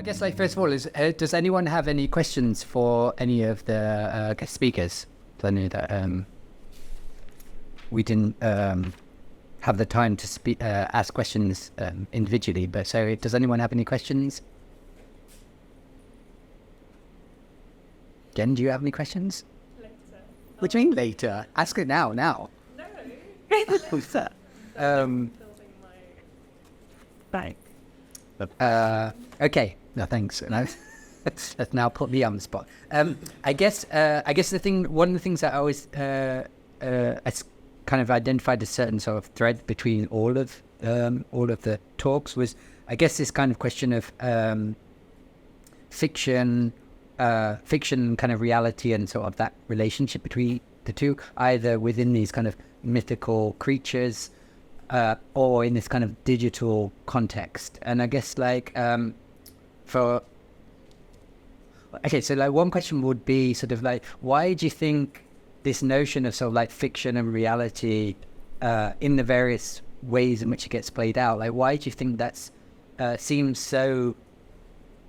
guess, like, first of all, does anyone have any questions for any of the guest speakers? I know that we didn't have the time to ask questions individually, but so does anyone have any questions? Jen, do you have any questions? Later. What do you mean later? Ask it now. No. Who's that? Building my bag. Okay. No, thanks. No, that's now put me on the spot. I guess one of the things that I always kind of identified a certain sort of thread between all of the talks was, I guess, this kind of question of fiction kind of reality and sort of that relationship between the two, either within these kind of mythical creatures or in this kind of digital context. And I guess like so like one question would be sort of like, why do you think this notion of sort of like fiction and reality in the various ways in which it gets played out, like why do you think that's seems so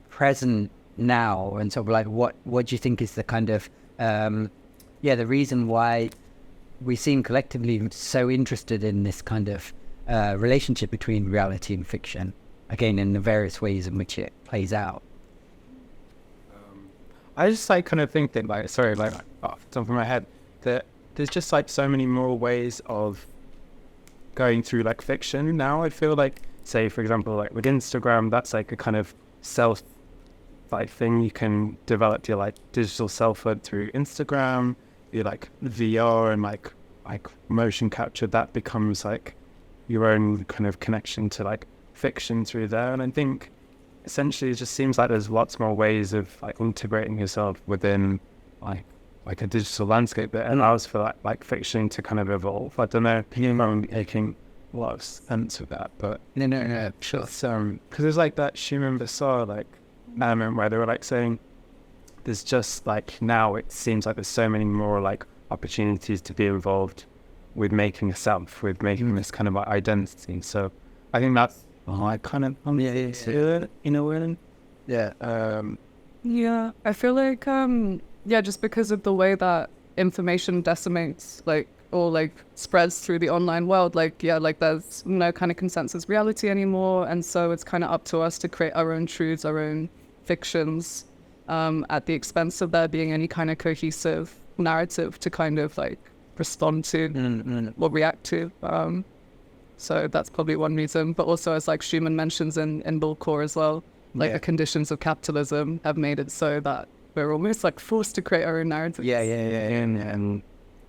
present now, and sort of like what do you think is the kind of the reason why we seem collectively so interested in this kind of relationship between reality and fiction, again in the various ways in which it plays out? I just like kind of think that off the top of my head, that there's just like so many more ways of going through like fiction now. I feel like, say for example, like with Instagram, that's like a kind of self like thing. You can develop your like digital selfhood through Instagram. You like VR and like motion capture, that becomes like your own kind of connection to like fiction through there. And I think essentially it just seems like there's lots more ways of like integrating yourself within like a digital landscape that allows for like fiction to kind of evolve. I don't know if I'm making a lot of sense of that, but no, sure. So because there's like that Schumann Basar like element where they were like saying there's just like, now it seems like there's so many more like opportunities to be involved with making a self, with making this kind of identity. So I think that's I kind of in a way. Yeah, I feel like just because of the way that information decimates or spreads through the online world, there's no kind of consensus reality anymore, and so it's kind of up to us to create our own truths, our own fictions, at the expense of there being any kind of cohesive narrative to kind of like respond to or react to. So that's probably one reason. But also, as like Schumann mentions in Bullcore as well, the conditions of capitalism have made it so that we're almost like forced to create our own narrative. And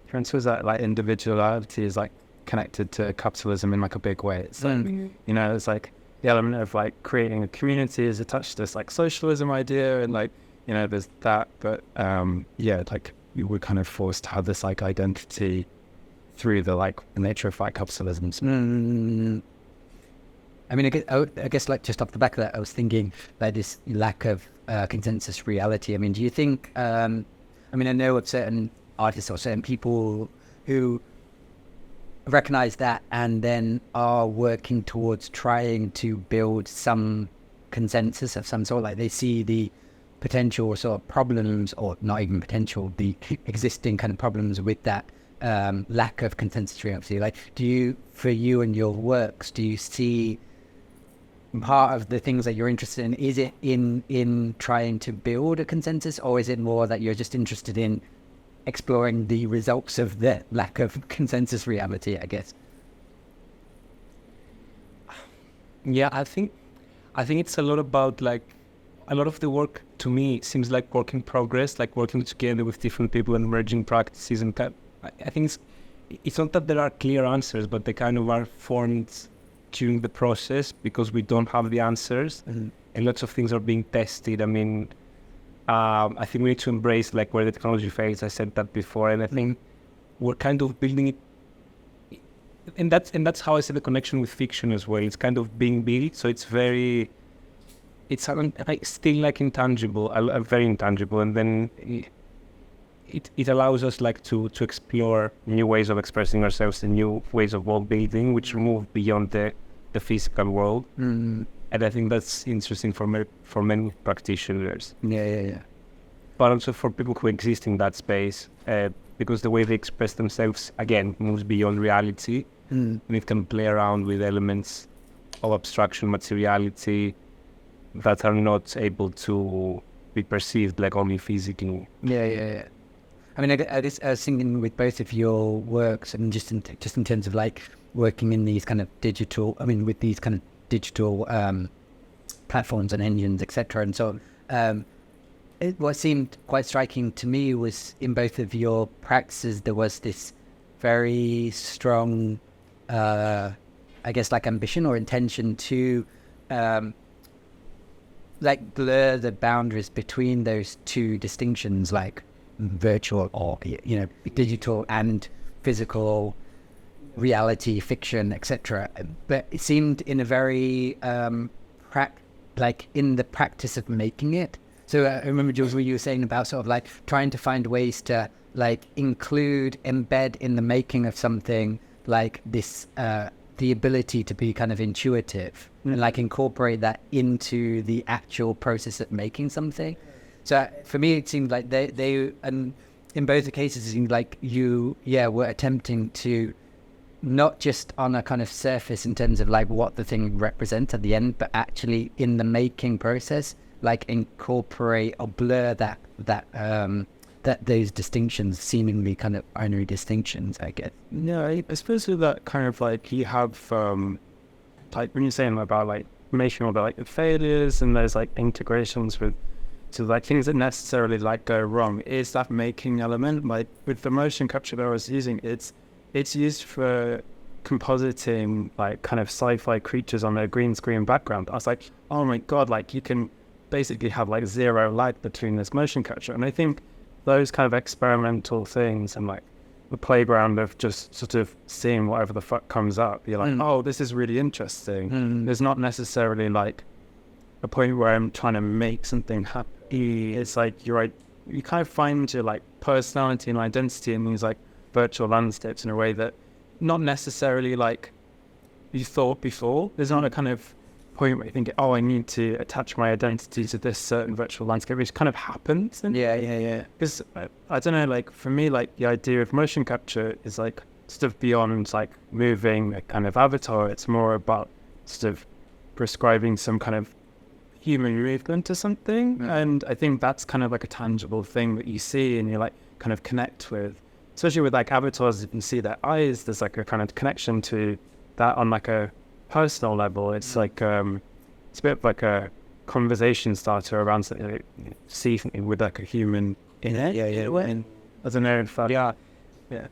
for instance, that like individuality is like connected to capitalism in like a big way. It's like, it's like the element of like creating a community is attached to this like socialism idea, and like, there's that, but like we were kind of forced to have this like identity through the like nature of like capitalism. I mean, I guess like just off the back of that, I was thinking like this lack of consensus reality. I mean, do you think, I know of certain artists or certain people who recognize that and then are working towards trying to build some consensus of some sort, like they see the potential sort of problems, or not even potential, the existing kind of problems with that lack of consensus reality. Like, for you and your works, do you see part of the things that you're interested in, is it in trying to build a consensus, or is it more that you're just interested in exploring the results of the lack of consensus reality, I guess? Yeah, I think it's a lot about like, a lot of the work to me seems like work in progress, like working together with different people and merging practices. And I think it's not that there are clear answers, but they kind of are formed during the process because we don't have the answers, and lots of things are being tested. I mean, I think we need to embrace like where the technology fails. I said that before, and I think we're kind of building it, and that's how I see the connection with fiction as well. It's kind of being built, so it's still like intangible, very intangible, and then it allows us like to explore new ways of expressing ourselves and new ways of world building, which move beyond the physical world. And I think that's interesting for many practitioners. Yeah. But also for people who exist in that space, because the way they express themselves, again, moves beyond reality, and it can play around with elements of abstraction, materiality, that are not able to be perceived like only physically. Yeah. I mean, I was thinking with both of your works, and just in terms of like working in these kind of digital, with these kind of digital platforms and engines, etc. And so what seemed quite striking to me was in both of your practices, there was this very strong, I guess, like ambition or intention to like blur the boundaries between those two distinctions, like virtual or digital and physical, reality, fiction, etc. But it seemed in a very like in the practice of making it. So I remember, Jules, what you were saying about sort of like trying to find ways to like embed in the making of something like this, the ability to be kind of intuitive and like incorporate that into the actual process of making something. So for me, it seemed like they and in both the cases, it seemed like you were attempting to not just on a kind of surface in terms of like what the thing represents at the end, but actually in the making process, like incorporate or blur that those distinctions, seemingly kind of binary distinctions, I guess. Yeah, I suppose with that kind of like you have like when you're saying about like making all the like failures and those like integrations with to like things that necessarily like go wrong, is that making element. Like with the motion capture that I was using, it's used for compositing like kind of sci-fi creatures on a green screen background. I was like, oh my god, like you can basically have like zero light between this motion capture. And I think those kind of experimental things and like the playground of just sort of seeing whatever the fuck comes up, you're like, oh, this is really interesting. There's not necessarily like a point where I'm trying to make something happen. It's like you kind of find your like personality and identity in these like virtual landscapes in a way that not necessarily like you thought before. There's not a kind of point where you think, oh, I need to attach my identity to this certain virtual landscape, which kind of happens. And Yeah. because I don't know, like for me, like the idea of motion capture is like sort of beyond like moving a kind of avatar. It's more about sort of prescribing some kind of human movement to something. And I think that's kind of like a tangible thing that you see and you like kind of connect with. Especially with like avatars, you can see their eyes. There's like a kind of connection to that on like a personal level. It's like it's a bit like a conversation starter around something, like, see something with like a human in it. Yeah. And I don't know if that, Yeah,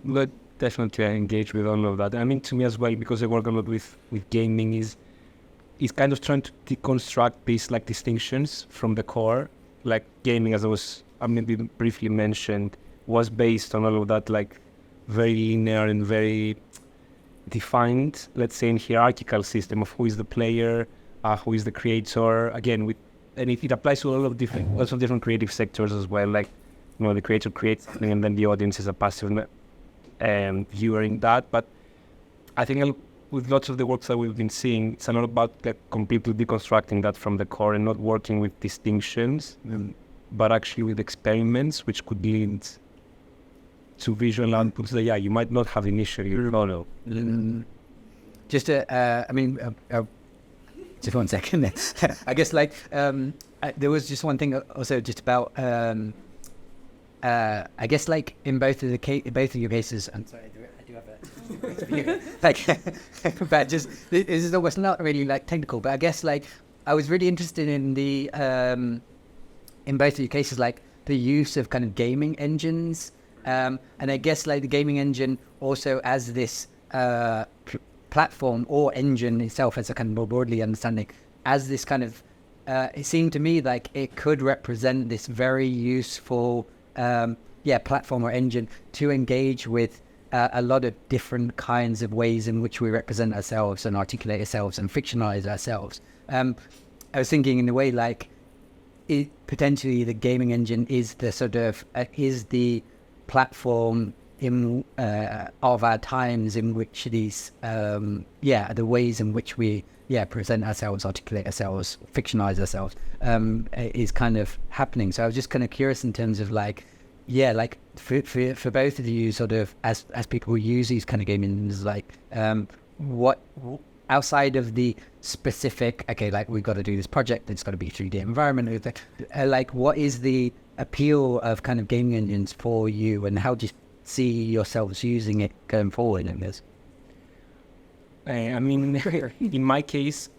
but definitely I engage with all of that. I mean, to me as well, because I work a lot with gaming, is kind of trying to deconstruct these like distinctions from the core. Like gaming, as I maybe briefly mentioned, was based on all of that like very linear and very defined, let's say, in hierarchical system of who is the player, who is the creator. Again, and it applies to lots of different creative sectors as well. Like, the creator creates something and then the audience is a passive viewer in that. But I think with lots of the works that we've been seeing, it's a lot about like completely deconstructing that from the core and not working with distinctions, but actually with experiments which could lead to visual outputs that you might not have initially follow. Just just 1 second there. I guess like there was just one thing also just about I guess like in both of your cases. I'm sorry, I do have a like but just this is almost not really like technical, but I guess like I was really interested in the in both of your cases like the use of kind of gaming engines. And I guess like the gaming engine also as this platform or engine itself, as a kind of more broadly understanding, as this kind of, it seemed to me like it could represent this very useful, platform or engine to engage with a lot of different kinds of ways in which we represent ourselves and articulate ourselves and fictionalize ourselves. I was thinking in a way like potentially the gaming engine is the sort of, is the platform in of our times in which these the ways in which we present ourselves, articulate ourselves, fictionalize ourselves is kind of happening. So I was just kind of curious in terms of like for both of you, sort of as people who use these kind of gaming, like what outside of the specific, okay, like we've got to do this project, it's got to be a 3D environment, like what is the appeal of kind of gaming engines for you, and how do you see yourselves using it going forward in this? I mean, in my case,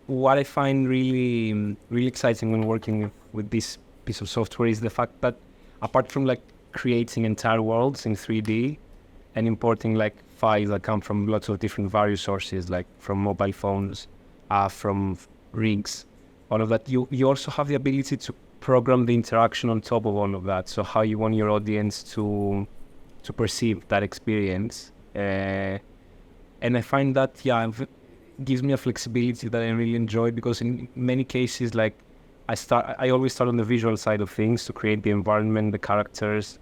what I find really exciting when working with this piece of software is the fact that apart from like creating entire worlds in 3D and importing like files that come from lots of different various sources, like from mobile phones, from rigs, all of that, you also have the ability to program the interaction on top of all of that. So how you want your audience to perceive that experience. And I find that, gives me a flexibility that I really enjoy, because in many cases, like I always start on the visual side of things to create the environment, the characters,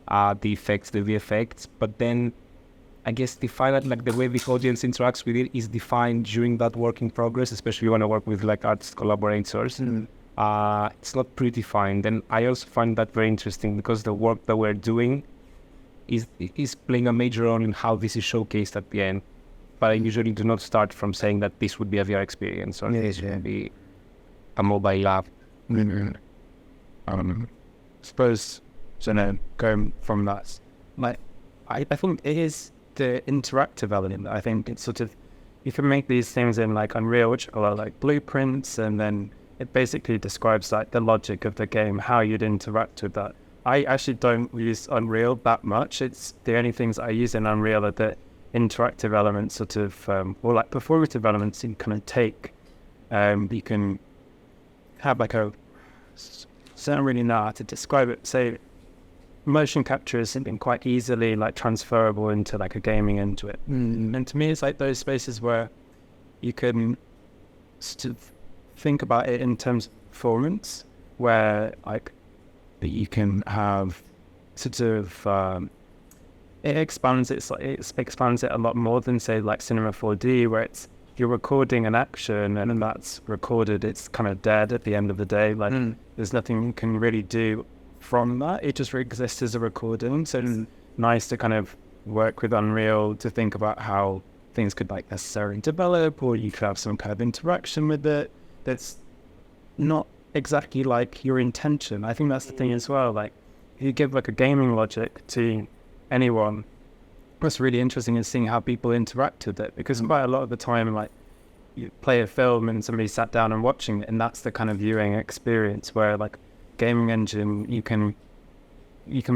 the effects, the VFX, but then I guess the way the audience interacts with it is defined during that work in progress, especially when I work with like artist collaborators. It's not predefined, and I also find that very interesting because the work that we're doing is playing a major role in how this is showcased at the end. But I usually do not start from saying that this would be a VR experience or this would be a mobile app. Suppose, so now going from that, like I think it is the interactive element. I think it's sort of, you can make these things in like Unreal, which are like blueprints, and then it basically describes like the logic of the game, how you'd interact with that. I actually don't use Unreal that much. It's the only things I use in Unreal are the interactive elements, sort of, or like performative elements you can kind of take. You can have like a, so I don't really know how to describe it. Say, motion capture is something quite easily like transferable into like a gaming into it. And to me, it's like those spaces where you can sort of think about it in terms of performance, where like you can have sort of it expands it a lot more than say like Cinema 4D, where it's you're recording an action and then that's recorded, it's kind of dead at the end of the day. Like there's nothing you can really do from that. It just exists as a recording. So it's nice to kind of work with Unreal to think about how things could like necessarily develop, or you could have some kind of interaction with it that's not exactly like your intention. I think that's the thing as well. Like you give like a gaming logic to anyone, what's really interesting is seeing how people interact with it, because quite a lot of the time, like you play a film and somebody sat down and watching it, and that's the kind of viewing experience where like gaming engine, you can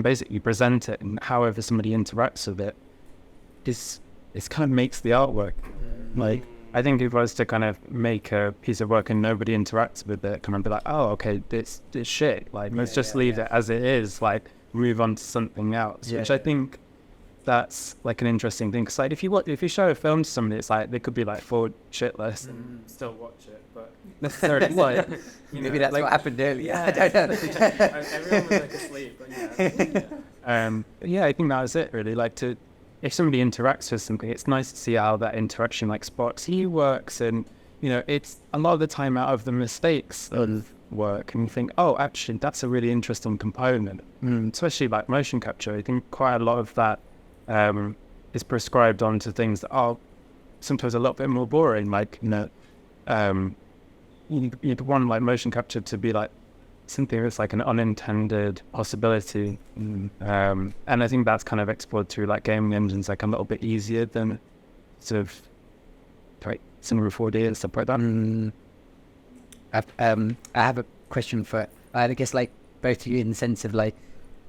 basically present it, and however somebody interacts with it is kind of makes the artwork. Like I think if I was to kind of make a piece of work and nobody interacts with it, kind of be like, oh, okay, this shit. Like let's just leave it as it is. Like move on to something else. Which I think that's like an interesting thing. Because like if you show a film to somebody, it's like they could be like bored shitless and still watch it, but necessarily like maybe that's like, what happened earlier. Yeah, I don't know. Everyone was like asleep. But yeah, I think that was it really. Like if somebody interacts with something, it's nice to see how that interaction like sparks you works, and you know, it's a lot of the time out of the mistakes of work, and you think, oh, actually, that's a really interesting component. Especially like motion capture, I think quite a lot of that is prescribed onto things that are sometimes a little bit more boring. Like you'd want like motion capture to be like something that's like an unintended possibility, and I think that's kind of explored through like gaming engines like a little bit easier than sort of Cinema 4D and stuff like that. I have a question for, I guess, like both of you, in the sense of like,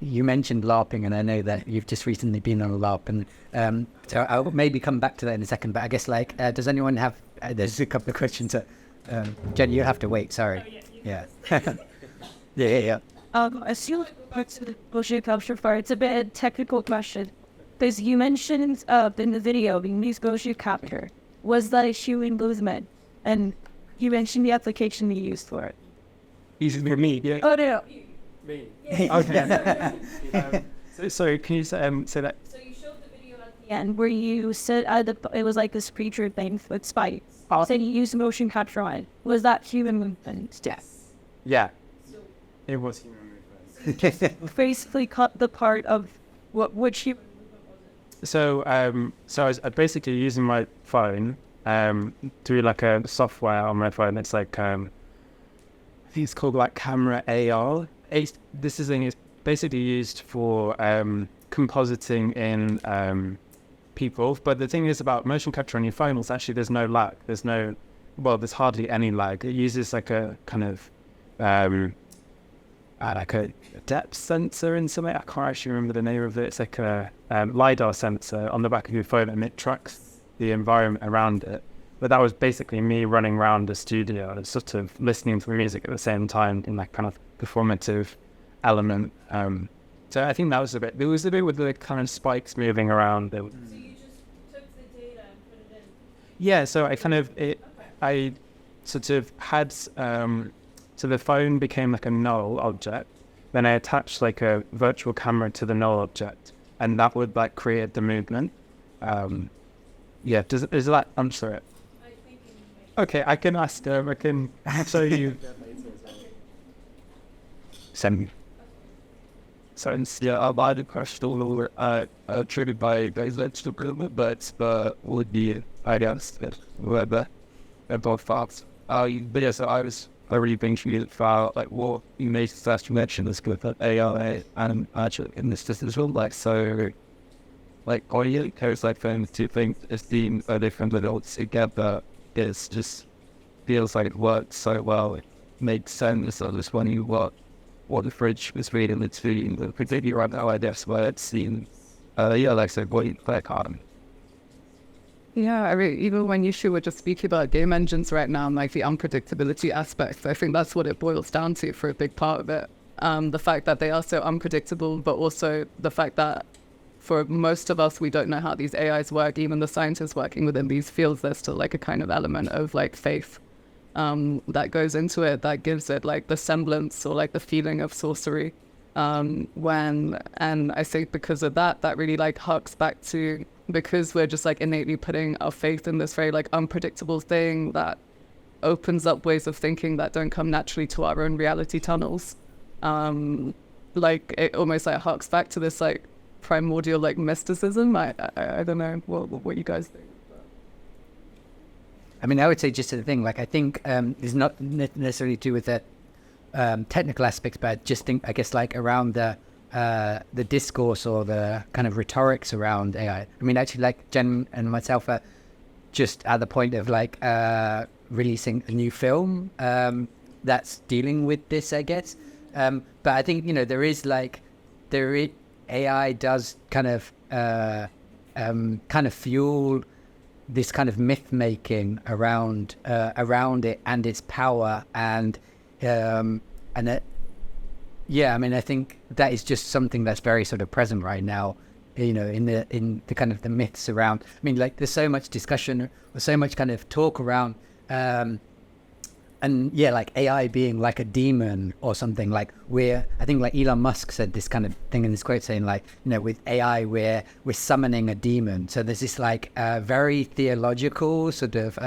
you mentioned LARPing, and I know that you've just recently been on a LARP, and so I'll maybe come back to that in a second, but I guess like, does anyone have, there's a couple of questions that, Jen, you'll have to wait, sorry. Yeah. Yeah. I feel like back to the motion capture part, it's a bit technical question, because you mentioned in the video, being used motion capture, was that issue in movement, and you mentioned the application you used for it. Easy for me, yeah. Oh no. Me. Yeah. Okay. Sorry, can you say that? So you showed the video at the end where you said it was like this creature thing with spikes. You said you used motion capture on it. Was that human movement? Yes. Yeah, it was human movement. Basically cut the part of which human movement was it? So I was basically using my phone through like a software on my phone. It's like I think it's called like Camera AR. This is basically used for compositing in people. But the thing is about motion capture on your phone is actually there's no lag. There's hardly any lag. It uses like a kind of like a depth sensor in something. I can't actually remember the name of it. It's like a LiDAR sensor on the back of your phone, and it tracks the environment around it. But that was basically me running around the studio, sort of listening to music at the same time in that kind of performative element. So I think that was a bit. There was a bit with the kind of spikes moving around. So you just took the data and put it in. Yeah. So I sort of had. So the phone became like a null object. Then I attached like a virtual camera to the null object, and that would like create the movement. Yeah. Is that? I'm sorry. Okay, I can ask them. I can show you. Send me. So yeah, I might have crashed all over triggered by guys that's the problem, but would be I guess whatever. They're both facts. But yeah, so I was already thinking about like what you made first. You mentioned this with AI and actually in this system as well. Like so, like audio goes like from two things. It seems so different, but all together it just feels like it works so well. It makes sense. I was wondering what the fridge was reading between, particularly right now, I guess, where it's seen, like I said, what you play on. Yeah, I mean, even when you were just speaking about game engines right now, like the unpredictability aspect, I think that's what it boils down to for a big part of it. The fact that they are so unpredictable, but also the fact that for most of us, we don't know how these AIs work. Even the scientists working within these fields, there's still like a kind of element of like faith that goes into it, that gives it like the semblance or like the feeling of sorcery. And I think because of that really like harks back to, because we're just like innately putting our faith in this very like unpredictable thing that opens up ways of thinking that don't come naturally to our own reality tunnels. Like it almost like harks back to this like primordial like mysticism. I don't know what you guys think. I mean, I would say just the thing, like, I think it's not necessarily to do with the technical aspects, but just think, I guess, like, around the discourse or the kind of rhetorics around AI. I mean, actually, like, Jen and myself are just at the point of, like, releasing a new film that's dealing with this, I guess. But I think, you know, AI does kind of fuel this kind of myth making around it and its power and it, yeah, I mean, I think that is just something that's very sort of present right now, you know, in the kind of the myths around. I mean, like, there's so much discussion or so much kind of talk around and yeah, like AI being like a demon or something. Like I think like Elon Musk said this kind of thing in this quote, saying like, you know, with AI we're summoning a demon. So there's this like very theological sort of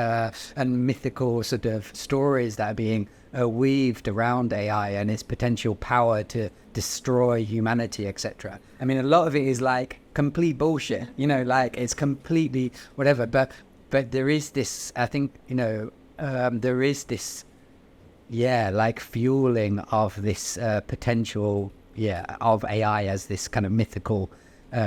and mythical sort of stories that are being weaved around AI and its potential power to destroy humanity, etc. I mean, a lot of it is like complete bullshit, you know, like it's completely whatever. But there is this, I think, you know, there is this, yeah, like fueling of this potential, yeah, of AI as this kind of mythical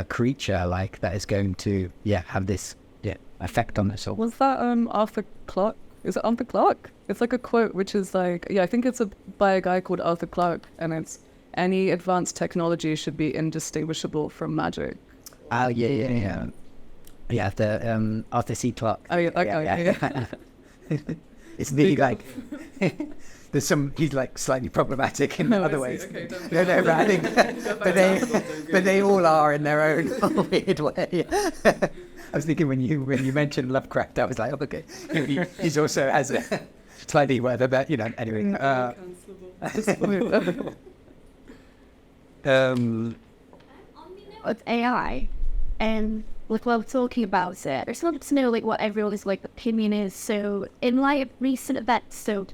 creature, like that is going to, yeah, have this, yeah, effect on us all. Was that Arthur Clarke? Is it Arthur Clarke? It's like a quote which is like, yeah, I think it's by a guy called Arthur Clarke, and it's, any advanced technology should be indistinguishable from magic. Oh yeah, the Arthur C. Clarke. Oh yeah, okay, yeah. It's nearly like there's some, he's like slightly problematic in other ways. Okay, no, but I think, but they all are in their own weird way. I was thinking when you mentioned Lovecraft, I was like, oh, okay, he's also has a slightly whatever, but you know, anyway. On the of AI, and like while talking about it, I just wanted to know like what everyone's like opinion is. So in light of recent events, so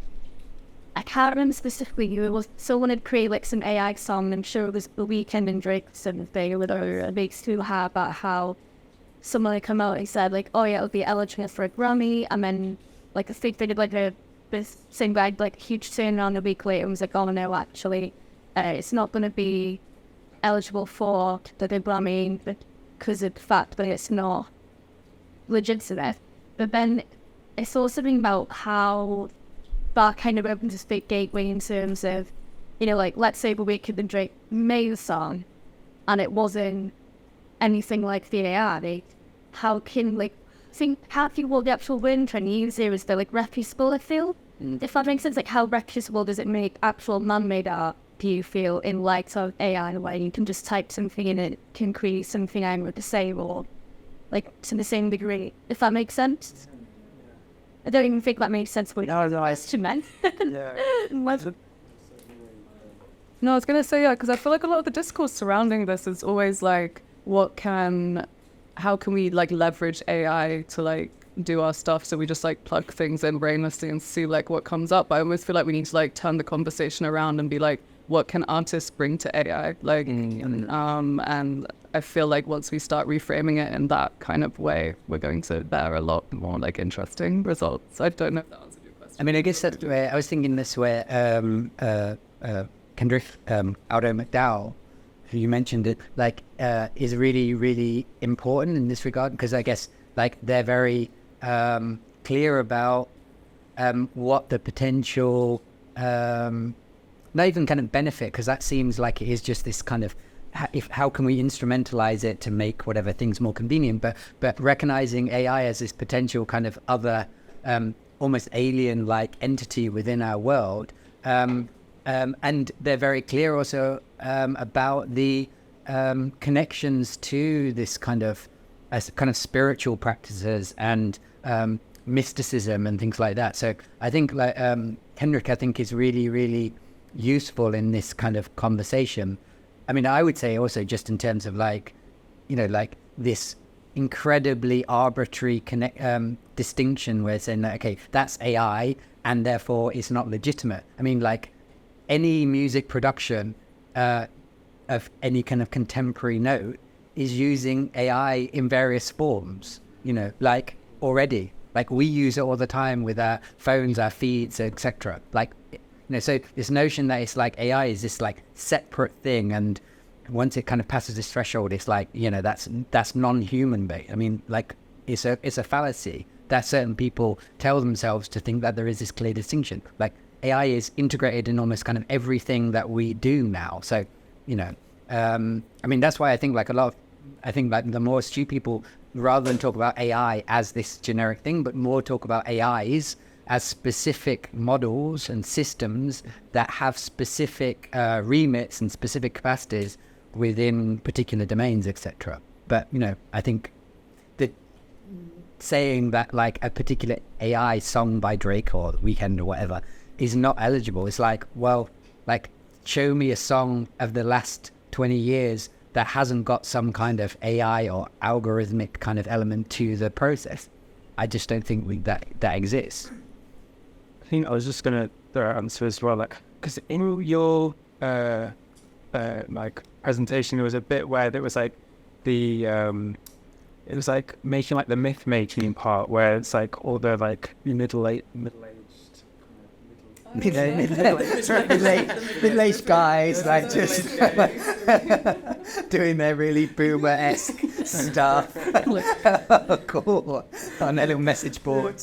I can't remember specifically who it was. Someone had created like some AI song, and sure it was The Weeknd and Drake something with a big hoo-ha about how someone had come out and said like, oh yeah, it'll be eligible for a Grammy, and then like I think they did like this thing by like a huge turnaround a week later and was like, oh no, actually it's not going to be eligible for the Grammy because of the fact that it's not legitimate. But then it's also something about how that kind of opens this big gateway in terms of, you know, like let's say The Weeknd and Drake made a song and it wasn't anything like the AI. How can like think how people the actual word I'm trying to use here is the like reputable I feel. If that makes sense, like how reputable does it make actual man-made art do you feel in light of AI, where you can just type something in it can create something I'm going to say, or like to the same degree, if that makes sense? I don't even think that makes sense for to men. No, I was going to say, yeah, because I feel like a lot of the discourse surrounding this is always like, how can we like leverage AI to like do our stuff? So we just like plug things in brainlessly and see like what comes up. But I almost feel like we need to like turn the conversation around and be like, what can artists bring to AI? Like, and I feel like once we start reframing it in that kind of way, we're going to bear a lot more like interesting results. I don't know if that answered your question. I mean, I guess that's where I was thinking this where Kendrick Aldo McDowell, who you mentioned it, like is really, really important in this regard, because I guess like they're very clear about what the potential not even kind of benefit, because that seems like it is just this kind of how can we instrumentalize it to make whatever things more convenient, but recognizing AI as this potential kind of other almost alien like entity within our world, and they're very clear also about the connections to this kind of spiritual practices and mysticism and things like that. So I think like Kendrick, I think, is really, really useful in this kind of conversation. I mean, I would say also just in terms of like, you know, like this incredibly arbitrary distinction where saying that, okay, that's AI and therefore it's not legitimate. I mean, like any music production of any kind of contemporary note is using AI in various forms, you know, like already. Like we use it all the time with our phones, our feeds, etc. Like, you know, so this notion that it's like AI is this like separate thing, and once it kind of passes this threshold, it's like, you know, that's non-human based. I mean, like it's a fallacy that certain people tell themselves to think that there is this clear distinction. Like AI is integrated in almost kind of everything that we do now. So, you know, I mean, that's why I think like like the more astute people, rather than talk about AI as this generic thing, but more talk about AIs as specific models and systems that have specific remits and specific capacities within particular domains, etc. But, you know, I think that saying that like a particular AI song by Drake or The Weeknd or whatever is not eligible, it's like, well, like show me a song of the last 20 years that hasn't got some kind of AI or algorithmic kind of element to the process. I just don't think that exists. I think I was just gonna throw out answer as well, like because in your like presentation there was a bit where there was like the it was like making like the myth making part where it's like all the like middle-aged middle-aged guys like just doing their really boomer-esque stuff. Cool. On their little message board.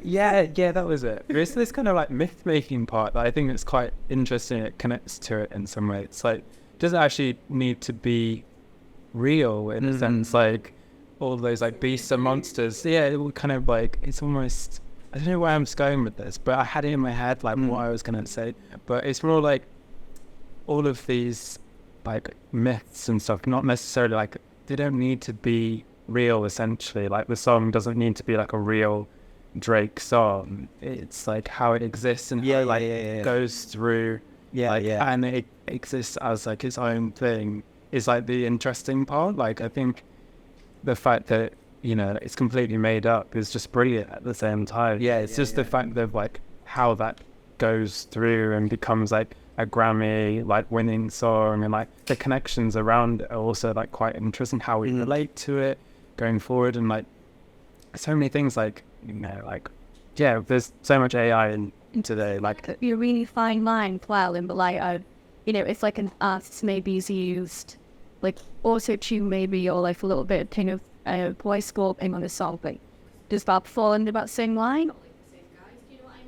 Yeah, that was it. There's this kind of like myth making part that I think is quite interesting. It connects to it in some way. It's like it doesn't actually need to be real in a sense, like all those like beasts and monsters. Yeah, it will kind of like, it's almost, I don't know where I'm going with this, but I had it in my head like what I was gonna say. But it's more like all of these like myths and stuff, not necessarily like, they don't need to be real essentially. Like the song doesn't need to be like a real Drake song. It's like how it exists and how it goes through and it exists as like its own thing is like the interesting part. Like I think the fact that it's completely made up is just brilliant at the same time. It's just the fact of like how that goes through and becomes like a Grammy like winning song, and like the connections around it are also like quite interesting, how we relate to it going forward, and like so many things like there's so much AI in today, like a really fine line well in the light of if like an artist maybe is used like auto tune maybe, or like a little bit kind of voice sculpting on a song, like does that fall into that same line?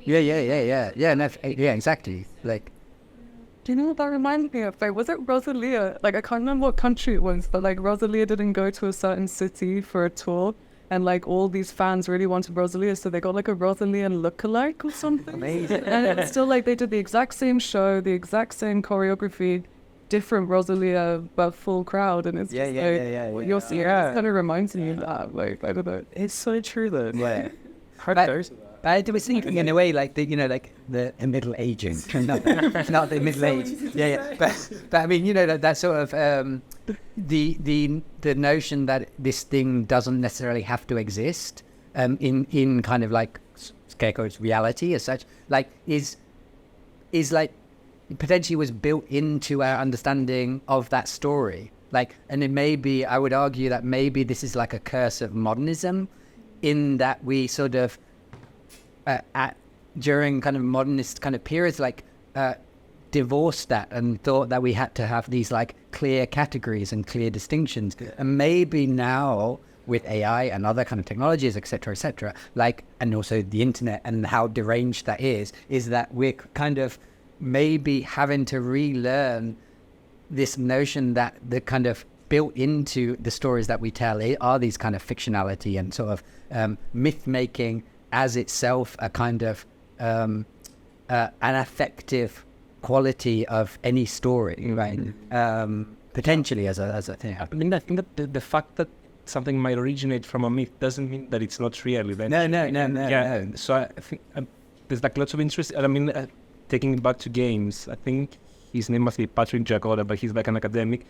Yeah, exactly. Like, Do you know what that reminds me of? Like, was it Rosalia? Like, I can't remember what country it was, but like Rosalia didn't go to a certain city for a tour, and like all these fans really wanted Rosalia, so they got like a Rosalia lookalike or something. Amazing. And it was still like they did the exact same show, the exact same choreography, different Rosalia, but full crowd, and it's you're seeing. It kind of reminds me of that. Like, I don't know. it's so true though. Yeah. How But- goes I was thinking in a way like the middle aging, not the middle age. But I mean that sort of the notion that this thing doesn't necessarily have to exist in kind of like Scarecrow's reality as such, like is like potentially was built into our understanding of that story. Like, and it may be, I would argue that maybe this is like a curse of modernism, in that we sort of during kind of modernist kind of periods, like divorced that and thought that we had to have these like clear categories and clear distinctions. And maybe now with AI and other kind of technologies, etc., like, and also the internet and how deranged that is that we're kind of maybe having to relearn this notion that the kind of built into the stories that we tell are these kind of fictionality and sort of myth making as itself a kind of an effective quality of any story, right? Potentially as a thing. I mean, I think that the fact that something might originate from a myth doesn't mean that it's not real. No. So I think there's like lots of interest. I mean, taking it back to games, I think his name must be Patrick Jacoda, but he's like an academic.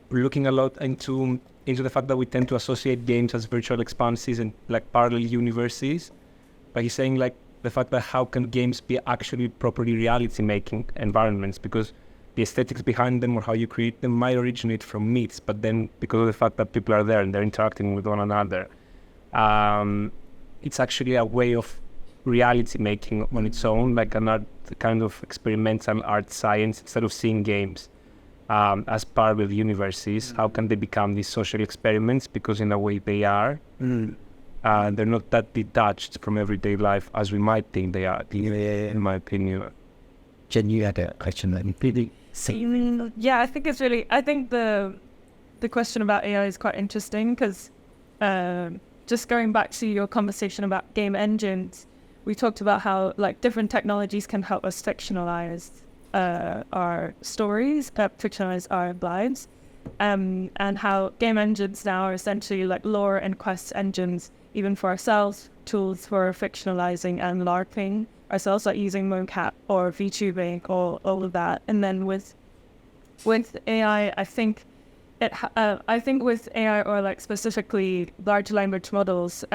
We're looking a lot into the fact that we tend to associate games as virtual expanses and like parallel universes. But he's saying like the fact that how can games be actually properly reality-making environments, because the aesthetics behind them or how you create them might originate from myths, but then because of the fact that people are there and they're interacting with one another, it's actually a way of reality-making on its own, like an art, kind of experimental art science. Instead of seeing games as parallel universes, how can they become these social experiments? Because in a way they are. They're not that detached from everyday life as we might think they are, in my opinion. Jen, you had a question that really. Yeah, I think it's really. I think the question about AI is quite interesting because just going back to your conversation about game engines, we talked about how like different technologies can help us fictionalize our stories, fictionalize our lives, and how game engines now are essentially like lore and quest engines, even for ourselves, tools for fictionalizing and LARPing ourselves, like using mocap or VTubing or all of that. And then with AI, I think with AI or like specifically large language models,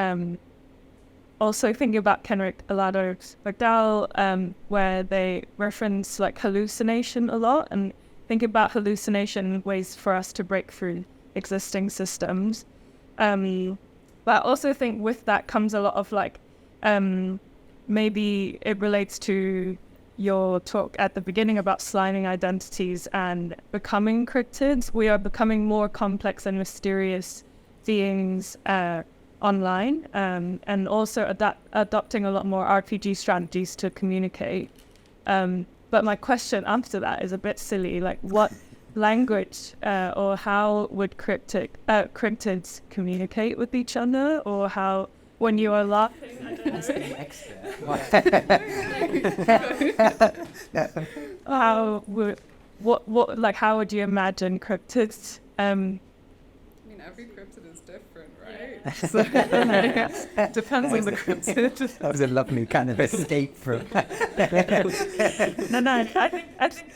also thinking about Kenrick Alado's McDowell, where they reference like hallucination a lot, and think about hallucination ways for us to break through existing systems. But I also think with that comes a lot of like, maybe it relates to your talk at the beginning about sliming identities and becoming cryptids. We are becoming more complex and mysterious beings online, and also adopting a lot more RPG strategies to communicate. But my question after that is a bit silly, like what language or how would cryptids communicate with each other, or how when you are laughing, I don't know. How would how would you imagine cryptids? I mean, every cryptid is different, So, depends on the cryptid. That was a lovely kind of escape from. No. I think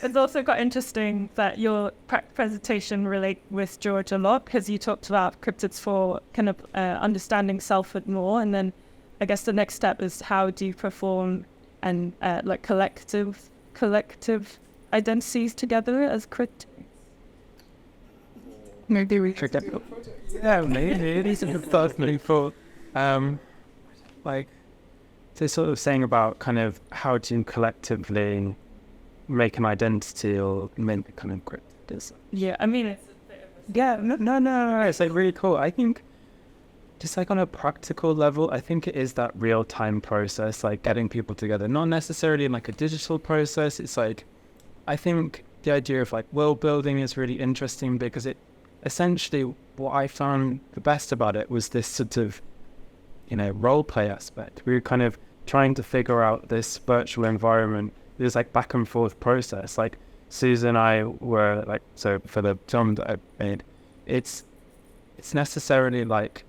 it's also quite interesting that your presentation relate with George a lot, because you talked about cryptids for kind of understanding selfhood more, and then I guess the next step is how do you perform and like collective identities together as cryptids. Maybe we Yeah, maybe it is a first move for, like, so sort of saying about kind of how to collectively make an identity or make a kind of cryptid. Yeah, I mean, it's Yeah, no, it's like really cool. I think just like on a practical level, I think it is that real-time process, like getting people together, not necessarily in like a digital process. It's like, I think the idea of like world building is really interesting because it essentially, what I found the best about it was this sort of, role play aspect. We were kind of trying to figure out this virtual environment. There's like back and forth process. Like Susan and I were like, so for the film that I made, it's necessarily like,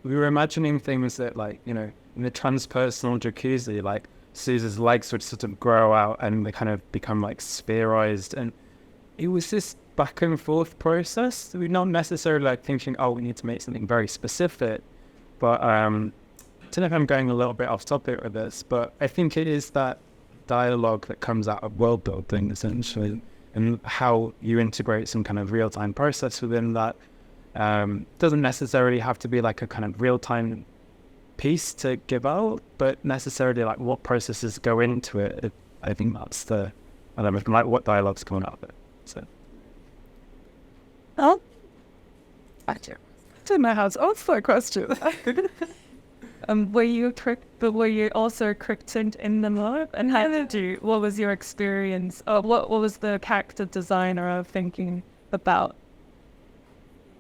we were imagining things that like, in the transpersonal jacuzzi, like Susan's legs would sort of grow out and they kind of become like spheroized. And it was this back and forth process. We're not necessarily like thinking, oh, we need to make something very specific. But I don't know if I'm going a little bit off topic with this, but I think it is that dialogue that comes out of world building essentially, and how you integrate some kind of real-time process within that. Doesn't necessarily have to be like a kind of real-time piece to give out, but necessarily like what processes go into it. I think that's I don't know, like what dialogue's coming out of it. So. Oh, I don't know how to answer that question. were you also cryptid in the lab? And what was your experience? What was the character designer thinking about?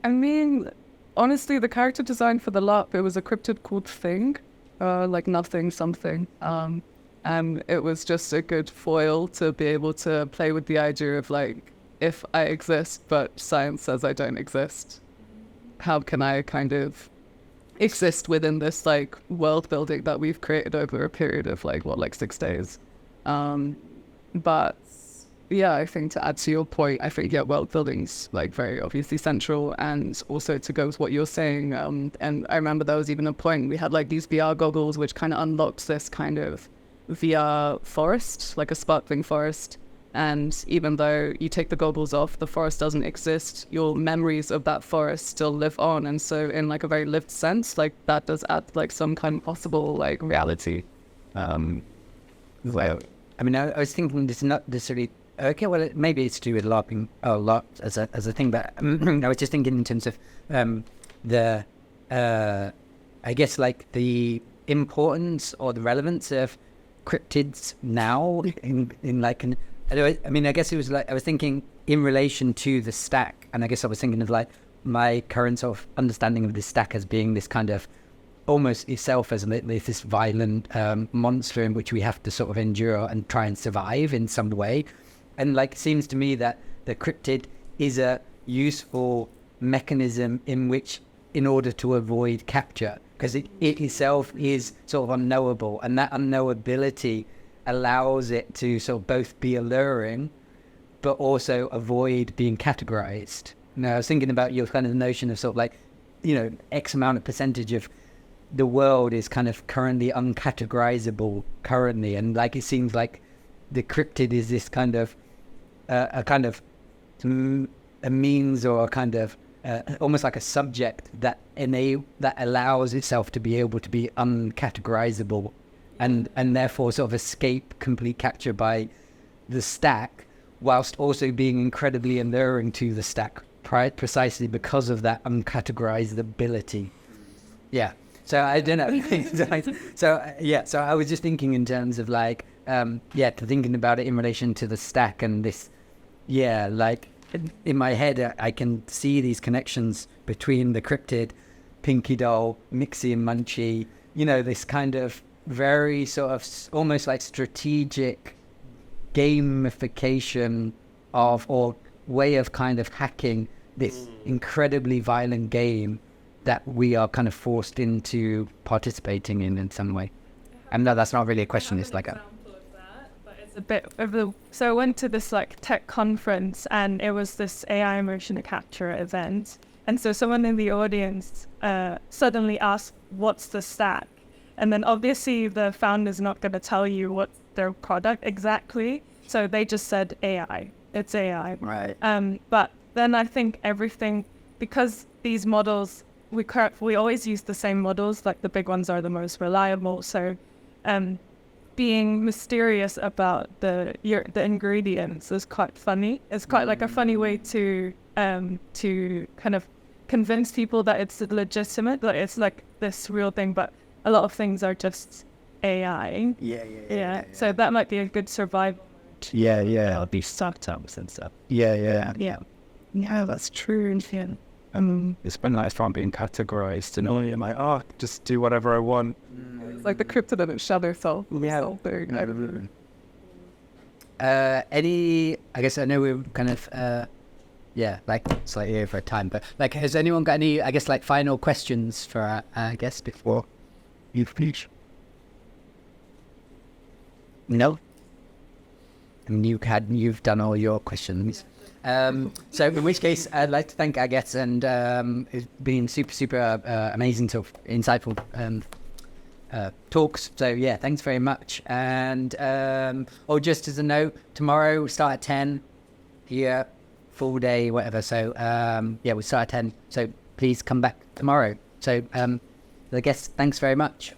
I mean, honestly, the character design for the LARP, it was a cryptid called Thing, like nothing something. And it was just a good foil to be able to play with the idea of like, if I exist, but science says I don't exist, how can I kind of exist within this like world building that we've created over a period of like 6 days? But yeah, I think to add to your point, I think world building's like very obviously central, and also to go with what you're saying. And I remember there was even a point we had like these VR goggles, which kind of unlocked this kind of VR forest, like a sparkling forest. And even though you take the goggles off, the forest doesn't exist, your memories of that forest still live on. And so in like a very lived sense, like that does add like some kind of possible like reality. Well, I mean, I was thinking this is not necessarily, okay, well, maybe it's to do with LARPing a lot as a thing, but I was just thinking in terms of I guess like the importance or the relevance of cryptids now in like an, I mean, I guess it was like, I was thinking in relation to the stack, and I guess I was thinking of like my current sort of understanding of the stack as being this kind of almost itself as this violent monster in which we have to sort of endure and try and survive in some way. And like, it seems to me that the cryptid is a useful mechanism in which, in order to avoid capture, because it itself is sort of unknowable, and that unknowability allows it to sort of both be alluring but also avoid being categorized. Now, I was thinking about your kind of notion of sort of like, X amount of percentage of the world is kind of currently uncategorizable currently, and like it seems like the cryptid is this kind of a means, or a kind of almost like a subject that allows itself to be able to be uncategorizable, and therefore sort of escape complete capture by the stack, whilst also being incredibly alluring to the stack, precisely because of that uncategorizability. Yeah. So I don't know. So I was just thinking in terms of like, thinking about it in relation to the stack and this, like in my head, I can see these connections between the cryptid, Pinky Doll, Mixie and Munchie, this kind of very sort of almost like strategic gamification of, or way of kind of hacking this incredibly violent game that we are kind of forced into participating in some way? And no, that's not really a question. It's like it's a bit of a, so I went to this like tech conference, and it was this AI motion capture event. And so someone in the audience suddenly asked, "What's the stack?" And then obviously the founder's not going to tell you what their product exactly. So they just said AI. It's AI. right. But then I think everything, because these models, we always use the same models, like the big ones are the most reliable. So being mysterious about the ingredients is quite funny. It's quite like a funny way to kind of convince people that it's legitimate, that it's like this real thing, but a lot of things are just AI. Yeah. So that might be a good survival. Yeah. These startups and stuff. Yeah. Yeah, that's true. Yeah. It's been nice fun being categorized, and only I'm like, oh, just do whatever I want. It's like the cryptid and its shadow self. Yeah. Thing. I guess I know we're kind of like slightly over time, but like, has anyone got any, I guess, like final questions for our guests before you finish? No? I mean, you've done all your questions. So in which case, I'd like to thank our guests, and it's been super amazing, insightful talks. So yeah, thanks very much. And just as a note, tomorrow we start at 10 here, full day, whatever. So we start at 10. So please come back tomorrow. So the guests, thanks very much.